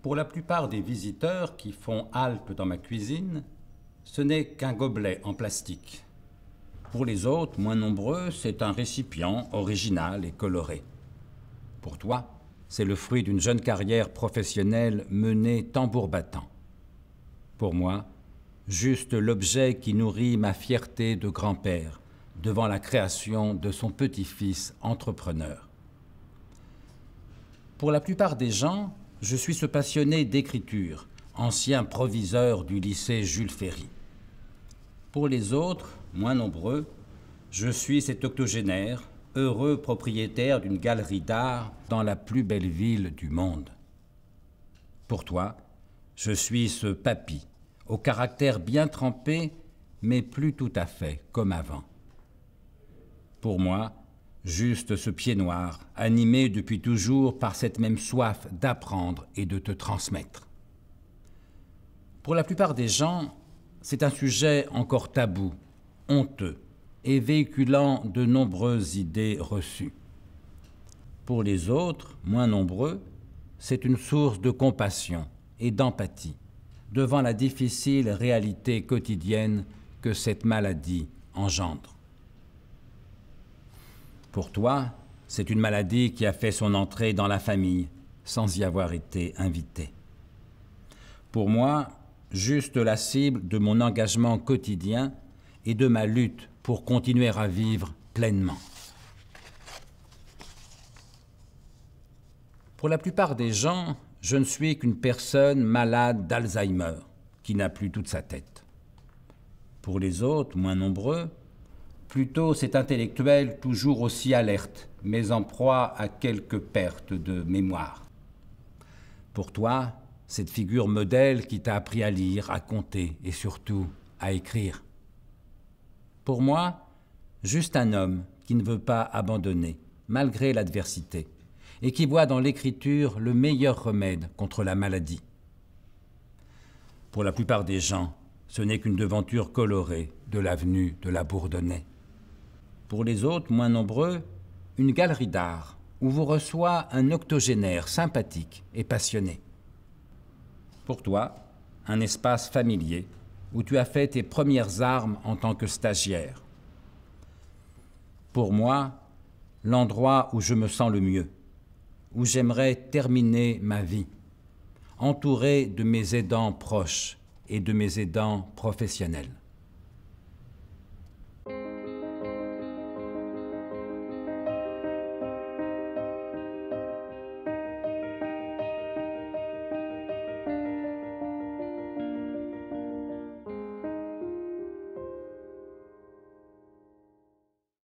Pour la plupart des visiteurs qui font halte dans ma cuisine, ce n'est qu'un gobelet en plastique. Pour les autres, moins nombreux, c'est un récipient original et coloré. Pour toi, c'est le fruit d'une jeune carrière professionnelle menée tambour battant. Pour moi, juste l'objet qui nourrit ma fierté de grand-père devant la création de son petit-fils entrepreneur. Pour la plupart des gens, je suis ce passionné d'écriture, ancien proviseur du lycée Jules Ferry. Pour les autres, moins nombreux, je suis cet octogénaire, heureux propriétaire d'une galerie d'art dans la plus belle ville du monde. Pour toi, je suis ce papy, au caractère bien trempé, mais plus tout à fait comme avant. Pour moi, juste ce pied noir, animé depuis toujours par cette même soif d'apprendre et de te transmettre. Pour la plupart des gens, c'est un sujet encore tabou, honteux et véhiculant de nombreuses idées reçues. Pour les autres, moins nombreux, c'est une source de compassion et d'empathie devant la difficile réalité quotidienne que cette maladie engendre. Pour toi, c'est une maladie qui a fait son entrée dans la famille sans y avoir été invité. Pour moi, juste la cible de mon engagement quotidien et de ma lutte pour continuer à vivre pleinement. Pour la plupart des gens, je ne suis qu'une personne malade d'Alzheimer qui n'a plus toute sa tête. Pour les autres, moins nombreux, plutôt cet intellectuel toujours aussi alerte, mais en proie à quelques pertes de mémoire. Pour toi, cette figure modèle qui t'a appris à lire, à compter et surtout à écrire. Pour moi, juste un homme qui ne veut pas abandonner, malgré l'adversité, et qui voit dans l'écriture le meilleur remède contre la maladie. Pour la plupart des gens, ce n'est qu'une devanture colorée de l'avenue de la Bourdonnais. Pour les autres, moins nombreux, une galerie d'art où vous reçoit un octogénaire sympathique et passionné. Pour toi, un espace familier où tu as fait tes premières armes en tant que stagiaire. Pour moi, l'endroit où je me sens le mieux, où j'aimerais terminer ma vie, entouré de mes aidants proches et de mes aidants professionnels.